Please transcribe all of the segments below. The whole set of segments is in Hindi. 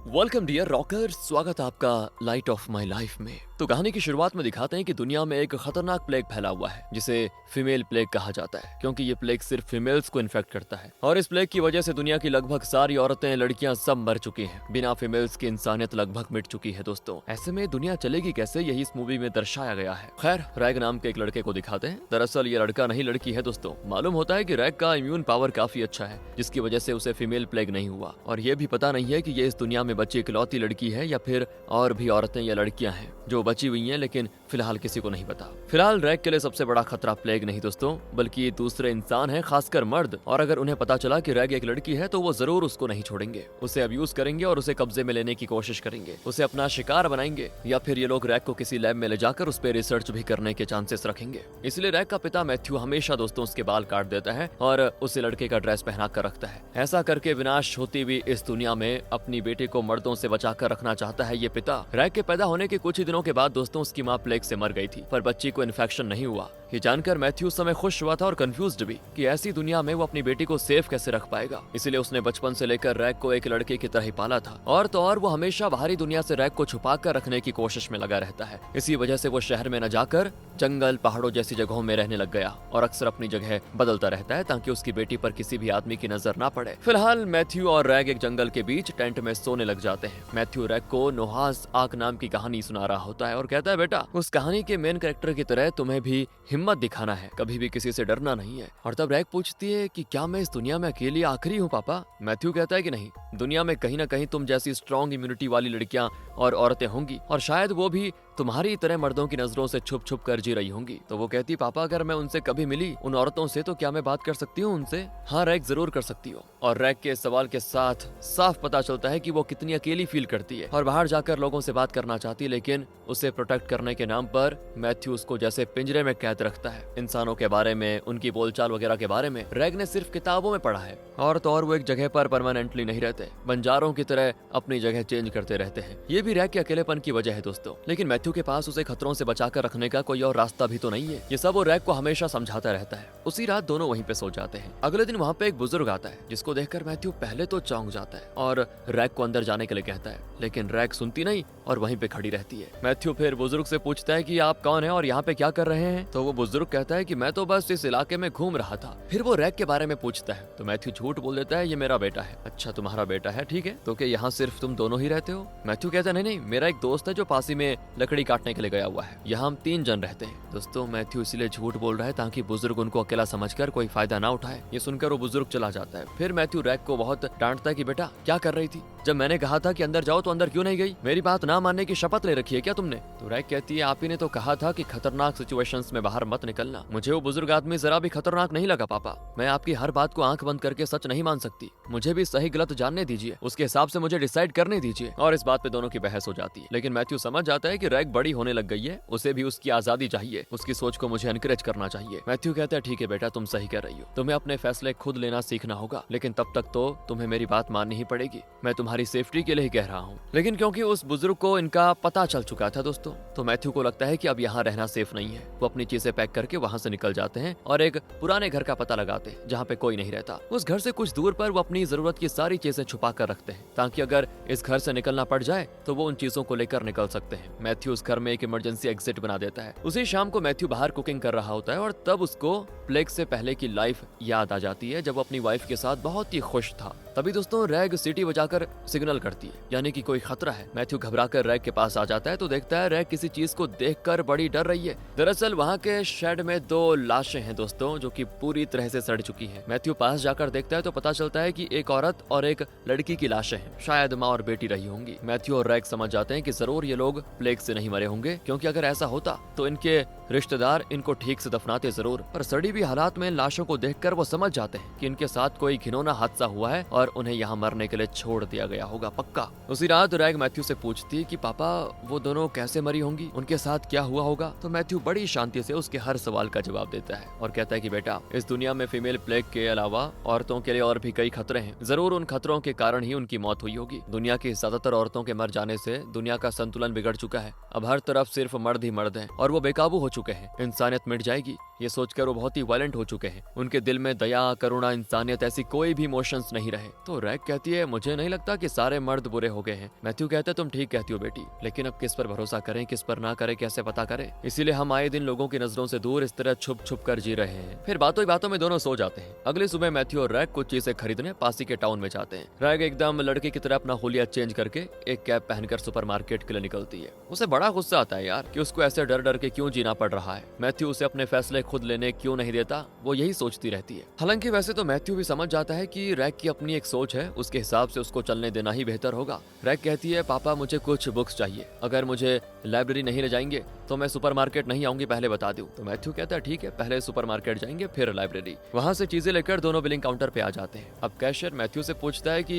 वेलकम डियर रॉकर, स्वागत आपका लाइट ऑफ माय लाइफ में। तो कहानी की शुरुआत में दिखाते हैं कि दुनिया में एक खतरनाक प्लेग फैला हुआ है जिसे फीमेल प्लेग कहा जाता है, क्योंकि ये प्लेग सिर्फ फीमेल्स को इन्फेक्ट करता है। और इस प्लेग की वजह से दुनिया की लगभग सारी औरतें, लड़कियां सब मर चुकी हैं। बिना फीमेल्स की इंसानियत लगभग मिट चुकी है दोस्तों। ऐसे में दुनिया चलेगी कैसे, यही इस मूवी में दर्शाया गया है। खैर, रैग नाम के एक लड़के को दिखाते हैं। दरअसल ये लड़का नहीं लड़की है दोस्तों। मालूम होता है कि रैग का इम्यून पावर काफी अच्छा है, जिसकी वजह से उसे फीमेल प्लेग नहीं हुआ। और ये भी पता नहीं है कि ये इस दुनिया में बची इकलौती लड़की है या फिर और भी औरतें या लड़कियां हैं जो बची हुई हैं, लेकिन फिलहाल किसी को नहीं पता। फिलहाल रैग के लिए सबसे बड़ा खतरा प्लेग नहीं दोस्तों, बल्कि दूसरे इंसान हैं, खासकर मर्द। और अगर उन्हें पता चला कि रैग एक लड़की है तो वो जरूर उसको नहीं छोड़ेंगे, उसे अब्यूज करेंगे और उसे कब्जे में लेने की कोशिश करेंगे, उसे अपना शिकार बनाएंगे, या फिर ये लोग रैग को किसी लैब में ले जाकर उस पर रिसर्च भी करने के चांसेस रखेंगे। इसलिए रैग का पिता मैथ्यू हमेशा दोस्तों उसके बाल काट देता है और उसे लड़के का ड्रेस पहना कर रखता है। ऐसा करके विनाश होती हुई इस दुनिया में अपनी बेटी को मर्दों से बचाकर रखना चाहता है ये पिता। रैग के पैदा होने के कुछ ही दिनों के बाद दोस्तों उसकी मां प्लेग से मर गई थी, पर बच्ची को इन्फेक्शन नहीं हुआ। ये जानकर मैथ्यू उस समय खुश हुआ था और कंफ्यूज्ड भी कि ऐसी दुनिया में वो अपनी बेटी को सेफ कैसे रख पाएगा। इसलिए उसने बचपन से लेकर रैग को एक लड़के की तरह ही पाला था। और तो और वो हमेशा बाहरी दुनिया से रैग को छुपा कर रखने की कोशिश में लगा रहता है। इसी वजह से वो शहर में न जाकर जंगल, पहाड़ों जैसी जगहों में रहने लग गया और अक्सर अपनी जगह बदलता रहता है ताकि उसकी बेटी पर किसी भी आदमी की नजर ना पड़े। फिलहाल मैथ्यू और रैग एक जंगल के बीच टेंट में सोने लग जाते हैं। मैथ्यू रैग को नोहास आर्क नाम की कहानी सुना रहा होता है और कहता है, बेटा, उस कहानी के मेन कैरेक्टर की तरह तुम्हें भी हिम्मत दिखाना है, कभी भी किसी से डरना नहीं है। और तब रैग पूछती है कि क्या मैं इस दुनिया में अकेली आखिरी हूँ पापा? मैथ्यू कहता है कि नहीं, दुनिया में कहीं ना कहीं तुम जैसी स्ट्रॉन्ग इम्यूनिटी वाली लड़कियां और औरतें होंगी, और शायद वो भी तुम्हारी तरह मर्दों की नजरों से छुप छुप कर जी रही होंगी। तो वो कहती, पापा, अगर मैं उनसे कभी मिली उन औरतों से तो क्या मैं बात कर सकती हूँ उनसे? हाँ रैग, जरूर कर सकती हो। और रैग के सवाल के साथ साफ पता चलता है कि वो कितनी अकेली फील करती है और बाहर जाकर लोगों से बात करना चाहती है, लेकिन उसे प्रोटेक्ट करने के नाम पर मैथ्यू उसको जैसे पिंजरे में कैद रखता है। इंसानों के बारे में, उनकी बोलचाल वगैरह के बारे में रैग ने सिर्फ किताबों में पढ़ा है। और तो और वो एक जगह पर परमानेंटली नहीं रहते, बंजारों की तरह अपनी जगह चेंज करते रहते हैं। ये भी रैग के अकेलेपन की वजह है दोस्तों। लेकिन मैथ्यू के पास उसे खतरों से बचाकर रखने का कोई और रास्ता भी तो नहीं है। ये सब वो रैग को हमेशा समझाता रहता है। उसी रात दोनों वहीं पे सो जाते हैं। अगले दिन वहाँ पे एक बुजुर्ग आता है, जिसको देखकर मैथ्यू पहले तो चौंक जाता है और रैग को अंदर जाने के लिए कहता है, लेकिन रैग सुनती नहीं और वहीं पे खड़ी रहती है। मैथ्यू फिर बुजुर्ग से पूछता है कि आप कौन है और यहाँ पे क्या कर रहे हैं? तो वो बुजुर्ग कहता है कि मैं तो बस इस इलाके में घूम रहा था। फिर वो रैग के बारे में पूछता है तो मैथ्यू झूठ बोल देता है, ये मेरा बेटा है। अच्छा, तुम्हारा बेटा है, ठीक है, तो क्या यहाँ सिर्फ तुम दोनों ही रहते हो? मैथ्यू कहता है, नहीं नहीं, मेरा एक दोस्त है जो पास ही में लकड़ी काटने के लिए गया हुआ है, यहाँ हम 3 जन रहते हैं। दोस्तों, मैथ्यू इसलिए झूठ बोल रहा है ताकि बुजुर्ग उनको अकेला समझकर कोई फायदा ना उठाए। ये सुनकर वो बुजुर्ग चला जाता है। फिर मैथ्यू रैग को बहुत डांटता है कि बेटा, क्या कर रही थी? जब मैंने कहा था कि अंदर जाओ तो अंदर क्यों नहीं गई? मेरी बात ना मानने की शपथ ले रखी है क्या तुमने? तो रैग कहती है, आप ही ने तो कहा था कि खतरनाक सिचुएशंस में बाहर मत निकलना। मुझे वो बुजुर्ग आदमी जरा भी खतरनाक नहीं लगा पापा। मैं आपकी हर बात को आंख बंद करके सच नहीं मान सकती। मुझे भी सही गलत जानने दीजिए, उसके हिसाब से मुझे डिसाइड करने दीजिए। और इस बात पे दोनों की बहस हो जाती है। लेकिन मैथ्यू समझ जाता है कि रैग बड़ी होने लग गई है, उसे भी उसकी आजादी चाहिए, उसकी सोच को मुझे एनकरेज करना चाहिए। मैथ्यू कहता है, ठीक है बेटा, तुम सही कह रही हो, तुम्हें अपने फैसले खुद लेना सीखना होगा, लेकिन तब तक तो तुम्हें मेरी बात माननी ही पड़ेगी। मैं तुम्हारी सेफ्टी के लिए ही कह रहा हूँ। लेकिन क्योंकि उस बुजुर्ग को इनका पता चल चुका था दोस्तों, तो मैथ्यू को लगता है कि अब यहाँ रहना सेफ नहीं है। वो अपनी चीजें पैक करके वहाँ से निकल जाते हैं और एक पुराने घर का पता लगाते हैं जहाँ पे कोई नहीं रहता। उस घर से कुछ दूर पर वो अपनी जरूरत की सारी चीजें छुपा कर रखते हैं ताकि अगर इस घर से निकलना पड़ जाए तो वो उन चीजों को लेकर निकल सकते हैं। मैथ्यू उस घर में एक इमरजेंसी एग्जिट बना देता है। उसी शाम को मैथ्यू बाहर कुकिंग कर रहा होता है और तब उसको प्लेग से पहले की लाइफ याद आ जाती है, जब वो अपनी वाइफ के साथ बहुत ही खुश था। तभी दोस्तों रैग सीटी बजाकर सिग्नल करती है, यानी कि कोई खतरा है। मैथ्यू घबराकर रैग के पास आ जाता है तो देखता है रैग किसी चीज को देखकर बड़ी डर रही है। दरअसल वहाँ के शेड में 2 लाशें हैं दोस्तों, जो कि पूरी तरह से सड़ चुकी हैं। मैथ्यू पास जाकर देखता है तो पता चलता है कि एक औरत और एक लड़की की लाशें हैं, शायद माँ और बेटी रही होंगी। मैथ्यू और रैग समझ जाते हैं कि जरूर ये लोग प्लेग से नहीं मरे होंगे, क्योंकि अगर ऐसा होता तो इनके रिश्तेदार इनको ठीक से दफनाते जरूर। पर सड़ी हुई हालात में इन लाशों को देखकर वो समझ जाते हैं कि इनके साथ कोई घिनौना हादसा हुआ है और उन्हें यहाँ मरने के लिए छोड़ दिया गया होगा पक्का। उसी रात रैग मैथ्यू से पूछती है कि पापा, वो दोनों कैसे मरी होंगी, उनके साथ क्या हुआ होगा? तो मैथ्यू बड़ी शांति से उसके हर सवाल का जवाब देता है और कहता है कि बेटा, इस दुनिया में फीमेल प्लेग के अलावा औरतों के लिए और भी कई खतरे हैं। जरूर उन खतरों के कारण ही उनकी मौत हुई होगी। दुनिया की ज्यादातर औरतों के मर जाने से दुनिया का संतुलन बिगड़ चुका है। अब हर तरफ सिर्फ मर्द ही मर्द हैं और वो बेकाबू हो चुके हैं। इंसानियत मिट जाएगी, ये सोचकर वो बहुत ही वायलेंट हो चुके हैं। उनके दिल में दया, करुणा, इंसानियत ऐसी कोई भी इमोशंस नहीं रहे। हैं। तो रैग कहती है मुझे नहीं लगता कि सारे मर्द बुरे हो गए हैं। मैथ्यू कहता है तुम ठीक कहती हो बेटी, लेकिन अब किस पर भरोसा करें किस पर ना करें कैसे पता करें, इसीलिए हम आए दिन लोगों की नजरों से दूर इस तरह छुप छुप कर जी रहे हैं। फिर बातों ही बातों में दोनों सो जाते हैं। अगली सुबह मैथ्यू और रैग कुछ चीजें खरीदने पास ही के टाउन में जाते हैं। रैग एकदम लड़के की तरह अपना हुलिया चेंज करके एक कैप पहनकर सुपरमार्केट के लिए निकलती है। उसे बड़ा गुस्सा आता है यार कि उसको ऐसे डर डर के क्यों जीना पड़ रहा है। मैथ्यू उसे अपने फैसले खुद लेने क्यों नहीं देता, वो यही सोचती रहती है। हालांकि वैसे तो मैथ्यू भी समझ जाता है कि रैग की अपनी एक सोच है, उसके हिसाब से उसको चलने देना ही बेहतर होगा। रैग कहती है पापा मुझे कुछ बुक्स चाहिए, अगर मुझे लाइब्रेरी नहीं ले जाएंगे तो मैं सुपरमार्केट नहीं आऊंगी, पहले बता दूं। तो मैथ्यू कहता है ठीक है, पहले सुपरमार्केट जाएंगे फिर लाइब्रेरी। वहां से चीजें लेकर दोनों बिलिंग काउंटर पे आ जाते हैं। अब कैशियर मैथ्यू से पूछता है कि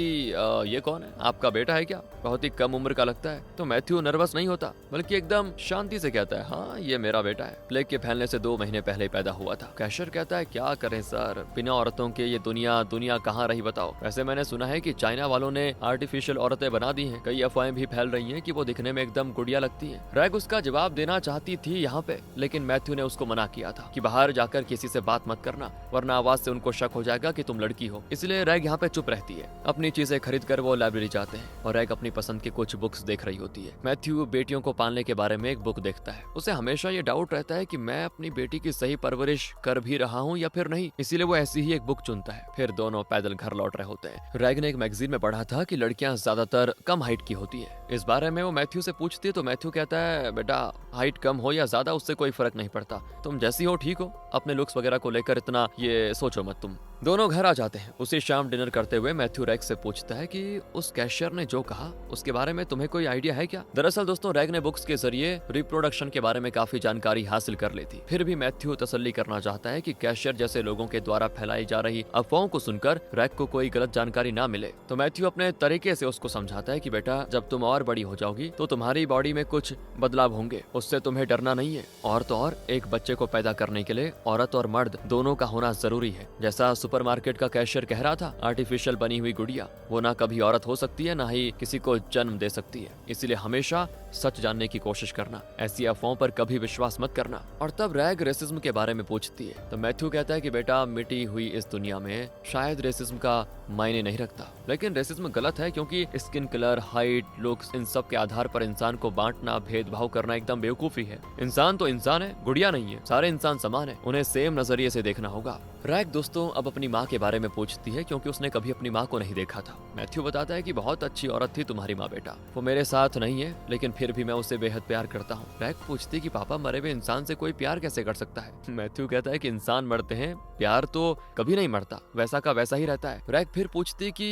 ये कौन है, आपका बेटा है क्या, बहुत ही कम उम्र का लगता है। तो मैथ्यू नर्वस नहीं होता बल्कि एकदम शांति से कहता है हाँ ये मेरा बेटा है, प्लेग के फैलने से 2 महीने पहले पैदा हुआ था। कैशियर कहता है क्या करें सर, बिना औरतों के ये दुनिया कहाँ रही बताओ। वैसे मैंने सुना है कि चाइना वालों ने आर्टिफिशियल औरतें बना दी हैं, कई अफवाहें भी फैल रही हैं कि वो दिखने में एकदम गुड़िया लगती हैं। रैग उसका जवाब देना चाहती थी यहाँ पे, लेकिन मैथ्यू ने उसको मना किया था कि बाहर जाकर किसी से बात मत करना वरना आवाज से उनको शक हो जाएगा कि तुम लड़की हो। इसलिए रैग यहाँ पे चुप रहती है। अपनी चीजें खरीद कर वो लाइब्रेरी जाते हैं और रैग अपनी पसंद की कुछ बुक्स देख रही होती है। मैथ्यू बेटियों को पालने के बारे में एक बुक देखता है। उसे हमेशा ये डाउट रहता है कि मैं अपनी बेटी की सही परवरिश कर भी रहा हूँ या फिर नहीं, इसीलिए वो ऐसी ही एक बुक चुनता है। फिर दोनों पैदल घर लौट रहे होते हैं। रैग ने एक मैगजीन में पढ़ा था कि लड़कियां ज्यादातर कम हाइट की होती है। इस बारे में वो मैथ्यू से पूछती है तो मैथ्यू कहता है बेटा हाइट कम हो या ज्यादा उससे कोई फर्क नहीं पड़ता, तुम जैसी हो ठीक हो, अपने लुक्स वगैरह को लेकर इतना ये सोचो मत तुम। दोनों घर आ जाते हैं। उसी शाम डिनर करते हुए मैथ्यू रैग से पूछता है कि उस कैशियर ने जो कहा उसके बारे में तुम्हें कोई आइडिया है क्या। दरअसल दोस्तों रैग ने बुक्स के जरिए रिप्रोडक्शन के बारे में काफी जानकारी हासिल कर ली थी। फिर भी मैथ्यू तसल्ली करना चाहता है कि कैशियर जैसे लोगों के द्वारा फैलाई जा रही अफवाहों को सुनकर रैग को कोई गलत जानकारी ना मिले। तो मैथ्यू अपने तरीके से उसको समझाता है कि बेटा जब तुम और बड़ी हो जाओगी तो तुम्हारी बॉडी में कुछ बदलाव होंगे, उससे तुम्हें डरना नहीं है। और तो और एक बच्चे को पैदा करने के लिए औरत और मर्द दोनों का होना जरूरी है। जैसा सुपरमार्केट का कैशियर कह रहा था, आर्टिफिशियल बनी हुई गुड़िया वो ना कभी औरत हो सकती है ना ही किसी को जन्म दे सकती है। इसलिए हमेशा सच जानने की कोशिश करना, ऐसी अफवाहों पर कभी विश्वास मत करना। और तब रैग रेसिज्म के बारे में पूछती है तो मैथ्यू कहता है कि बेटा मिटी हुई इस दुनिया में शायद रेसिज्म का मायने नहीं रखता, लेकिन रेसिज्म गलत है क्योंकि skin colour, height, looks in सब के आधार पर इंसान को बांटना, भेदभाव करना एकदम बेवकूफी है। इंसान तो इंसान है, गुड़िया नहीं है। सारे इंसान समान है, उन्हें सेम नजरिए से देखना होगा। रैग दोस्तों अब अपनी माँ के बारे में पूछती है क्योंकि उसने कभी अपनी माँ को नहीं देखा था। मैथ्यू बताता है कि बहुत अच्छी औरत थी तुम्हारी माँ बेटा, वो मेरे साथ नहीं है लेकिन फिर भी मैं उसे बेहद प्यार करता हूँ। रैग पूछती है कि पापा मरे हुए इंसान से कोई प्यार कैसे कर सकता है। मैथ्यू कहता है कि इंसान मरते हैं, प्यार तो कभी नहीं मरता, वैसा का वैसा ही रहता है। रैग फिर पूछती कि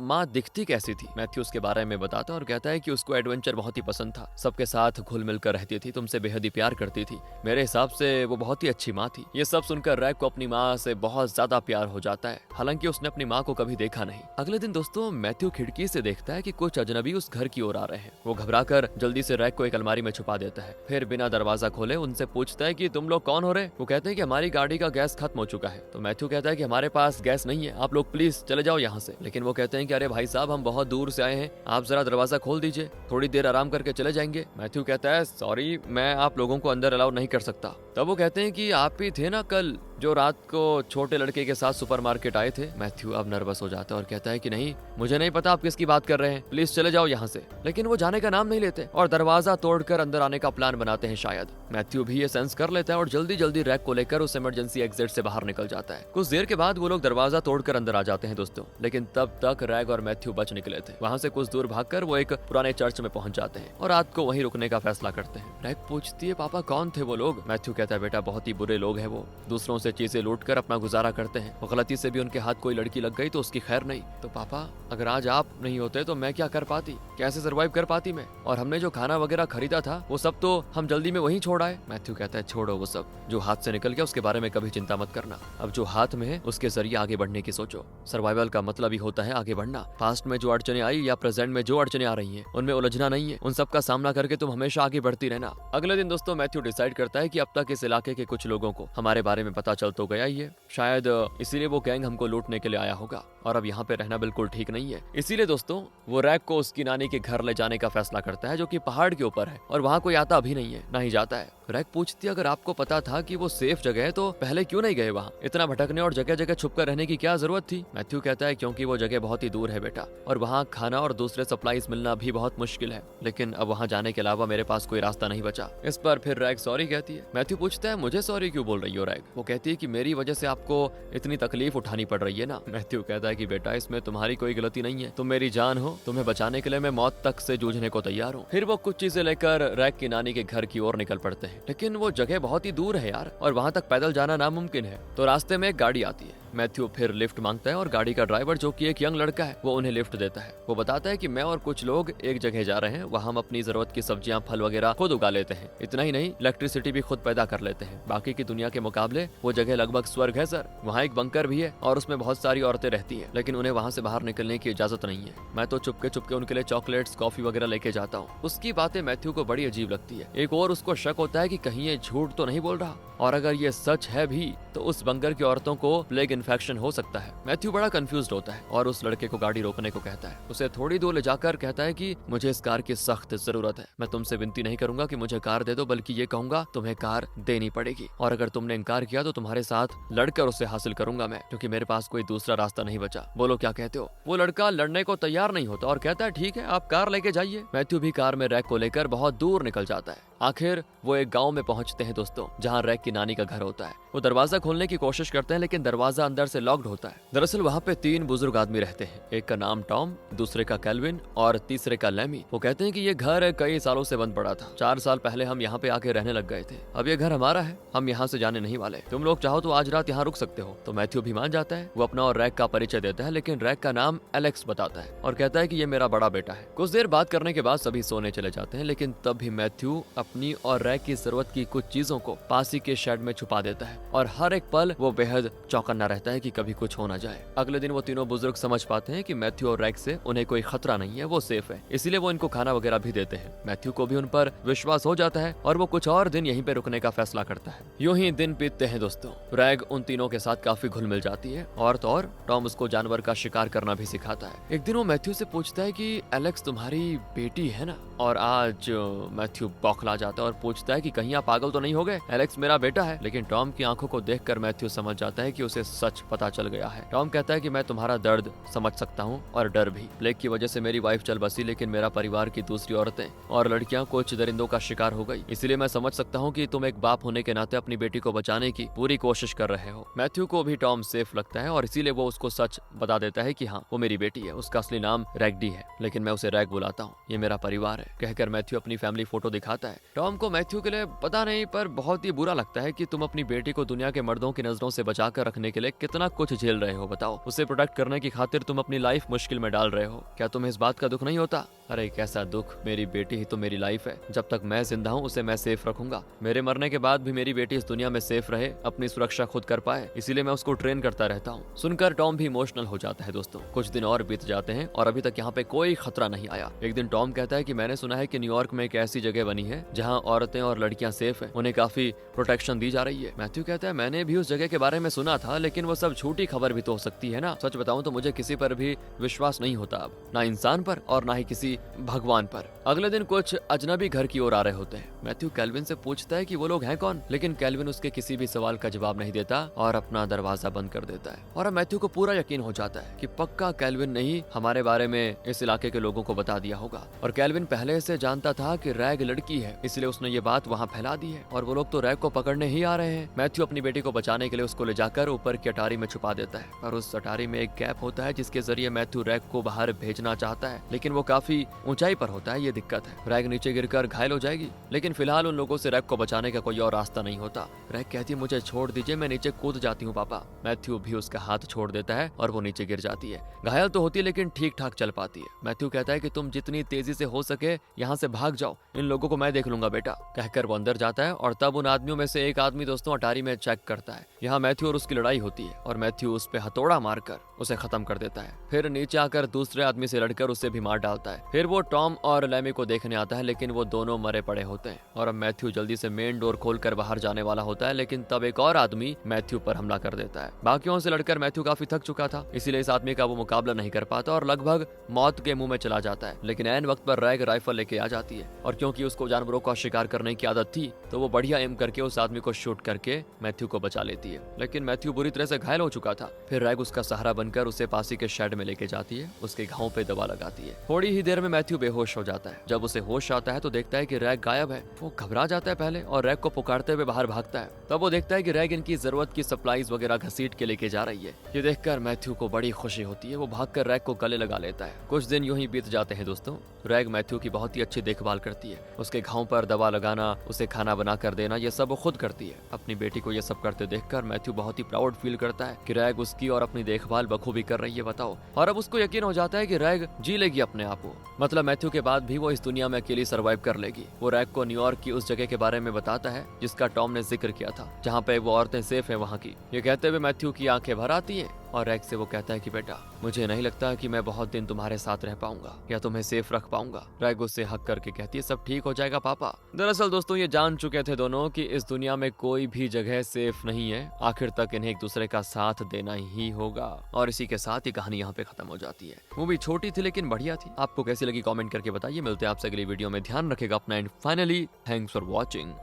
माँ दिखती कैसी थी। मैथ्यू उसके बारे में बताता और कहता है कि उसको एडवेंचर बहुत ही पसंद था, सबके साथ घुल मिल कर रहती थी, तुमसे बेहद ही प्यार करती थी। मेरे हिसाब से वो बहुत ही अच्छी माँ थी। ये सब सुनकर रैग को अपनी माँ से बहुत ज्यादा प्यार हो जाता है, हालांकि उसने अपनी माँ को कभी देखा नहीं। अगले दिन दोस्तों मैथ्यू खिड़की से देखता है कि कुछ अजनबी उस घर की ओर आ रहे हैं। वो घबराकर जल्दी से रैग को एक अलमारी में छुपा देता है। फिर बिना दरवाजा खोले उनसे पूछता है कि तुम लोग कौन हो रहे। वो कहते हैं कि हमारी गाड़ी का गैस खत्म हो चुका है। तो मैथ्यू कहता है कि हमारे पास गैस नहीं है, आप लोग प्लीज चले जाओ यहाँ से। लेकिन वो कहते हैं कि अरे भाई साहब हम बहुत दूर से आए हैं, आप जरा दरवाजा खोल दीजिए, थोड़ी देर आराम करके चले जाएंगे। मैथ्यू कहता है सॉरी मैं आप लोगों को अंदर अलाउ नहीं कर सकता। तब वो कहते हैं कि आप ही थे ना कल जो रात को छोटे लड़के के साथ सुपरमार्केट आए थे। मैथ्यू अब नर्वस हो जाता है और कहता है कि नहीं मुझे नहीं पता आप किसकी बात कर रहे हैं, प्लीज चले जाओ यहाँ से। लेकिन वो जाने का नाम नहीं लेते और दरवाजा तोड़कर अंदर आने का प्लान बनाते हैं शायद। मैथ्यू भी ये सेंस कर लेता है और जल्दी जल्दी रैग को लेकर उस इमरजेंसी एग्जिट से बाहर निकल जाता है। कुछ देर के बाद वो लोग दरवाजा तोड़कर अंदर आ जाते हैं दोस्तों, लेकिन तब तक रैग और मैथ्यू बच निकले थे। वहाँ से कुछ दूर भागकर वो एक पुराने चर्च में पहुंच जाते हैं और रात को वहीं रुकने का फैसला करते हैं। रैग पूछती है पापा कौन थे वो लोग। मैथ्यू कहता है बेटा बहुत ही बुरे लोग हैं, वो दूसरों से चीजें लूट कर अपना गुजारा करते हैं, गलती से भी उनके हाथ कोई लड़की लग गई तो उसकी खैर नहीं। तो पापा अगर आज आप नहीं होते तो मैं क्या कर पाती, कैसे सरवाइव कर पाती मैं, और हमने जो खाना वगैरह खरीदा था वो सब तो हम जल्दी में वहीं छोड़ आए। मैथ्यू कहता है छोड़ो वो सब, जो हाथ से निकल गया उसके बारे में कभी चिंता मत करना, अब जो हाथ में है उसके जरिए आगे बढ़ने की सोचो। सर्वाइवल का मतलब ही होता है आगे बढ़ना। पास्ट में जो अड़चने आई या प्रेजेंट में जो अड़चने आ रही हैं उनमें उलझना नहीं है, उन सब का सामना करके तुम हमेशा आगे बढ़ती रहना। अगले दिन दोस्तों मैथ्यू डिसाइड करता है कि अब तक इस इलाके के कुछ लोगों को हमारे बारे में पता चल तो गया ही है, शायद इसीलिए वो गैंग हमको लूटने के लिए आया होगा और अब यहाँ पे रहना बिल्कुल ठीक नहीं है। इसीलिए दोस्तों वो रैग को उसकी नानी के घर ले जाने का फैसला करता है जो कि पहाड़ के ऊपर है और वहाँ कोई आता भी नहीं है ना ही जाता है। रैग पूछती है, अगर आपको पता था कि वो सेफ जगह है तो पहले क्यों नहीं गए वहाँ? इतना भटकने और जगह जगह छुपकर रहने की क्या जरूरत थी? मैथ्यू कहता है, क्योंकि वो जगह बहुत ही दूर है बेटा, और वहाँ खाना और दूसरे सप्लाईज मिलना भी बहुत मुश्किल है। लेकिन अब वहाँ जाने के अलावा मेरे पास कोई रास्ता नहीं बचा। इस पर फिर रैग सॉरी कहती है। मैथ्यू पूछता है, मुझे सॉरी क्यों बोल रही हो रैग? वो कहती है कि मेरी वजह से आपको इतनी तकलीफ उठानी पड़ रही है ना। मैथ्यू कहता है कि बेटा, इसमें तुम्हारी कोई गलती नहीं है, तुम मेरी जान हो, तुम्हें बचाने के लिए मैं मौत तक से जूझने को तैयार हूँ। फिर वो कुछ चीजें लेकर रैग की नानी के घर की ओर निकल पड़ते हैं, लेकिन वो जगह बहुत ही दूर है यार, और वहाँ तक पैदल जाना नामुमकिन है। तो रास्ते में एक गाड़ी आती है। मैथ्यू फिर लिफ्ट मांगता है और गाड़ी का ड्राइवर, जो कि एक यंग लड़का है, वो उन्हें लिफ्ट देता है। वो बताता है कि मैं और कुछ लोग एक जगह जा रहे हैं, वहाँ हम अपनी जरूरत की सब्जियां, फल वगैरह खुद उगा लेते हैं। इतना ही नहीं, इलेक्ट्रिसिटी भी खुद पैदा कर लेते हैं। बाकी की दुनिया के मुकाबले वो जगह लगभग स्वर्ग है सर। वहाँ एक बंकर भी है और उसमें बहुत सारी औरतें रहती है, लेकिन उन्हें वहाँ से बाहर निकलने की इजाजत नहीं है। मैं तो चुपके चुपके उनके लिए चॉकलेट्स, कॉफी वगैरह लेके जाता हूँ। उसकी बातें मैथ्यू को बड़ी अजीब लगती है। एक और उसको शक होता है कि कहीं ये झूठ तो नहीं बोल रहा, और अगर ये सच है भी तो उस बंकर की औरतों को प्लेग इन्फेक्शन हो सकता है। मैथ्यू बड़ा कंफ्यूज्ड होता है और उस लड़के को गाड़ी रोकने को कहता है। उसे थोड़ी दूर ले जाकर कहता है कि मुझे इस कार की सख्त जरूरत है। मैं तुमसे विनती नहीं करूंगा कि मुझे कार दे दो, बल्कि ये कहूंगा तुम्हें कार देनी पड़ेगी, और अगर तुमने इनकार किया तो तुम्हारे साथ लड़कर उसे हासिल करूंगा मैं, क्योंकि मेरे पास कोई दूसरा रास्ता नहीं बचा। बोलो क्या कहते हो? वो लड़का लड़ने को तैयार नहीं होता और कहता है, ठीक है, आप कार लेके जाइए। मैथ्यू भी कार में रैग को लेकर बहुत दूर निकल जाता है। आखिर वो एक गांव में पहुंचते हैं दोस्तों, जहां रैग की नानी का घर होता है। वो दरवाजा खोलने की कोशिश करते हैं, लेकिन दरवाजा अंदर से लॉक्ड होता है। दरअसल वहां पे 3 बुजुर्ग आदमी रहते हैं। एक का नाम टॉम, दूसरे का केल्विन और तीसरे का लेमी। वो कहते हैं कि ये घर कई सालों से बंद पड़ा था। 4 साल पहले हम यहाँ पे आके रहने लग गए थे। अब ये घर हमारा है, हम यहाँ से जाने नहीं वाले। तुम लोग चाहो तो आज रात यहाँ रुक सकते हो। तो मैथ्यू भी मान जाता है। वो अपना और रैग का परिचय देता है, लेकिन रैग का नाम एलेक्स बताता है और कहता है कि ये मेरा बड़ा बेटा है। कुछ देर बात करने के बाद सभी सोने चले जाते हैं, लेकिन तब भी मैथ्यू अपनी और रैग की जरूरत की कुछ चीजों को पास ही के शेड में छुपा देता है, और हर एक पल वो बेहद चौकन्ना रहता है कि कभी कुछ हो ना जाए। अगले दिन वो तीनों बुजुर्ग समझ पाते हैं कि मैथ्यू और रैग से उन्हें कोई खतरा नहीं है, वो सेफ है, इसीलिए वो इनको खाना वगैरह भी देते हैं। मैथ्यू को भी उन पर विश्वास हो जाता है और वो कुछ और दिन यहीं पे रुकने का फैसला करता है। यूं ही दिन बीतते हैं दोस्तों। रैग उन तीनों के साथ काफी घुल मिल जाती है, और तो और टॉम उसको जानवर का शिकार करना भी सिखाता है। एक दिन वो मैथ्यू से पूछता है कि एलेक्स तुम्हारी बेटी है ना? और आज मैथ्यू बौखला जाता है और पूछता है कि कहीं आप पागल तो नहीं हो गए? एलेक्स मेरा बेटा है। लेकिन टॉम की आंखों को देखकर मैथ्यू समझ जाता है कि उसे सच पता चल गया है। टॉम कहता है कि मैं तुम्हारा दर्द समझ सकता हूँ और डर भी। प्लेग की वजह से मेरी वाइफ चल बसी, लेकिन मेरा परिवार की दूसरी औरतें और लड़कियां कुछ दरिंदों का शिकार हो गई। इसीलिए मैं समझ सकता हूँ कि तुम एक बाप होने के नाते अपनी बेटी को बचाने की पूरी कोशिश कर रहे हो। मैथ्यू को भी टॉम सेफ लगता है और इसीलिए वो उसको सच बता देता है कि हाँ, वो मेरी बेटी है। उसका असली नाम रैगडी है, लेकिन मैं उसे रैग बुलाता हूँ, ये मेरा परिवार है। कहकर मैथ्यू अपनी फैमिली फोटो दिखाता है। टॉम को मैथ्यू के लिए पता नहीं पर बहुत ही बुरा लगता है कि तुम अपनी बेटी को दुनिया के मर्दों की नजरों से बचाकर रखने के लिए कितना कुछ झेल रहे हो। बताओ, उसे प्रोटेक्ट करने की खातिर तुम अपनी लाइफ मुश्किल में डाल रहे हो। क्या तुम्हें इस बात का दुख नहीं होता? अरे कैसा दुख, मेरी बेटी ही तो मेरी लाइफ है। जब तक मैं जिंदा हूँ उसे मैं सेफ रखूंगा। मेरे मरने के बाद भी मेरी बेटी इस दुनिया में सेफ रहे, अपनी सुरक्षा खुद कर पाए, इसीलिए मैं उसको ट्रेन करता रहता हूँ। सुनकर टॉम भी इमोशनल हो जाता है दोस्तों। कुछ दिन और बीत जाते हैं और अभी तक यहाँ पे कोई खतरा नहीं आया। एक दिन टॉम कहता है कि मैंने सुना है कि न्यूयॉर्क में एक ऐसी जगह बनी है जहाँ औरतें और लड़कियां सेफ है, उन्हें काफी प्रोटेक्शन दी जा रही है। मैथ्यू कहता है मैंने भी उस जगह के बारे में सुना था, लेकिन वो सब झूठी खबर भी तो हो सकती है ना। सच बताऊं तो मुझे किसी पर भी विश्वास नहीं होता अब, ना इंसान पर और ना ही किसी भगवान पर। अगले दिन कुछ अजनबी घर की ओर आ रहे होते हैं। मैथ्यू केल्विन से पूछता है कि वो लोग हैं कौन, लेकिन केल्विन उसके किसी भी सवाल का जवाब नहीं देता और अपना दरवाजा बंद कर देता है। और अब मैथ्यू को पूरा यकीन हो जाता है कि पक्का केल्विन ने ही हमारे बारे में इस इलाके के लोगों को बता दिया होगा। और केल्विन पहले से जानता था कि रैग लड़की है, इसलिए उसने ये बात वहाँ फैला दी है और वो लोग तो रैग को पकड़ने ही आ रहे हैं। मैथ्यू अपनी बेटी को बचाने के लिए उसको ले जाकर ऊपर की अटारी में छुपा देता है, और उस अटारी में एक गैप होता है जिसके जरिए मैथ्यू रैग को बाहर भेजना चाहता है, लेकिन वो काफी ऊंचाई पर होता है। ये दिक्कत है, रैग नीचे गिरकर घायल हो जाएगी। लेकिन फिलहाल उन लोगों से रैग को बचाने का कोई और रास्ता नहीं होता। रैग कहती है मुझे छोड़ दीजिए, मैं नीचे कूद जाती हूँ पापा। मैथ्यू भी उसका हाथ छोड़ देता है और वो नीचे गिर जाती है। घायल तो होती है लेकिन ठीक ठाक चल पाती है। मैथ्यू कहता है कि तुम जितनी तेजी से हो सके यहाँ से भाग जाओ, इन लोगों को मैं देख लूंगा बेटा। कहकर वो अंदर जाता है और तब उन आदमियों में से एक आदमी दोस्तों अटारी में चेक करता है। यहाँ मैथ्यू और उसकी लड़ाई होती है और मैथ्यू उस पे हथौड़ा मारकर उसे खत्म कर देता है। फिर नीचे आकर दूसरे आदमी से लड़कर उसे भी मार डालता है। फिर फिर वो टॉम और लेमी को देखने आता है, लेकिन वो दोनों मरे पड़े होते हैं और अब मैथ्यू जल्दी से मेन डोर खोलकर बाहर जाने वाला होता है, लेकिन तब एक और आदमी मैथ्यू पर हमला कर देता है। बाकियों से लड़कर मैथ्यू काफी थक चुका था, इसीलिए इस आदमी का वो मुकाबला नहीं कर पाता और लगभग मौत के मुंह में चला जाता है। लेकिन ऐन वक्त पर रैग राइफल लेके आ जाती है और क्योंकि उसको जानवरों का शिकार करने की आदत थी तो वो बढ़िया एम करके उस आदमी को शूट करके मैथ्यू को बचा लेती है। लेकिन मैथ्यू बुरी तरह से घायल हो चुका था। फिर रैग उसका सहारा बनकर उसे पासी के शेड में लेके जाती है, उसके घावों पे दवा लगाती है। थोड़ी ही देर में मैथ्यू बेहोश हो जाता है। जब उसे होश आता है तो देखता है कि रैग गायब है। वो घबरा जाता है पहले और रैग को पुकारते हुए बाहर भागता है। तब वो देखता है कि रैग इनकी जरूरत की सप्लाईज वगैरह घसीट के लेके जा रही है। ये देखकर मैथ्यू को बड़ी खुशी होती है। वो भागकर रैग को गले लगा लेता है। कुछ दिन यूं ही बीत जाते हैं दोस्तों। रैग मैथ्यू की बहुत ही अच्छी देखभाल करती है। उसके घावों पर दवा लगाना, उसे खाना बना कर देना, ये सब वो खुद करती है। अपनी बेटी को ये सब करते देखकर मैथ्यू बहुत ही प्राउड फील करता है कि रैग उसकी और अपनी देखभाल बखूबी कर रही है, बताओ। और अब उसको यकीन हो जाता है कि रैग जी लेगी अपने आप को, मतलब मैथ्यू के बाद भी वो इस दुनिया में अकेली सर्वाइव कर लेगी। वो रैग को न्यूयॉर्क की उस जगह के बारे में बताता है जिसका टॉम ने जिक्र किया था, जहाँ पे वो औरतें सेफ है वहाँ की। ये कहते हुए मैथ्यू की आंखें भर आती है और रैग से वो कहता है कि बेटा, मुझे नहीं लगता कि मैं बहुत दिन तुम्हारे साथ रह पाऊंगा या तुम्हें सेफ रख पाऊंगा। रैग उससे हक करके कहती है सब ठीक हो जाएगा पापा। दरअसल दोस्तों ये जान चुके थे दोनों कि इस दुनिया में कोई भी जगह सेफ नहीं है। आखिर तक इन्हें एक दूसरे का साथ देना ही होगा। और इसी के साथ ये कहानी यहाँ पे खत्म हो जाती है। मूवी छोटी थी लेकिन बढ़िया थी। आपको कैसी लगी कमेंट करके बताइए। मिलते हैं आपसे अगली वीडियो में। ध्यान रखेगा अपना and finally thanks for watching.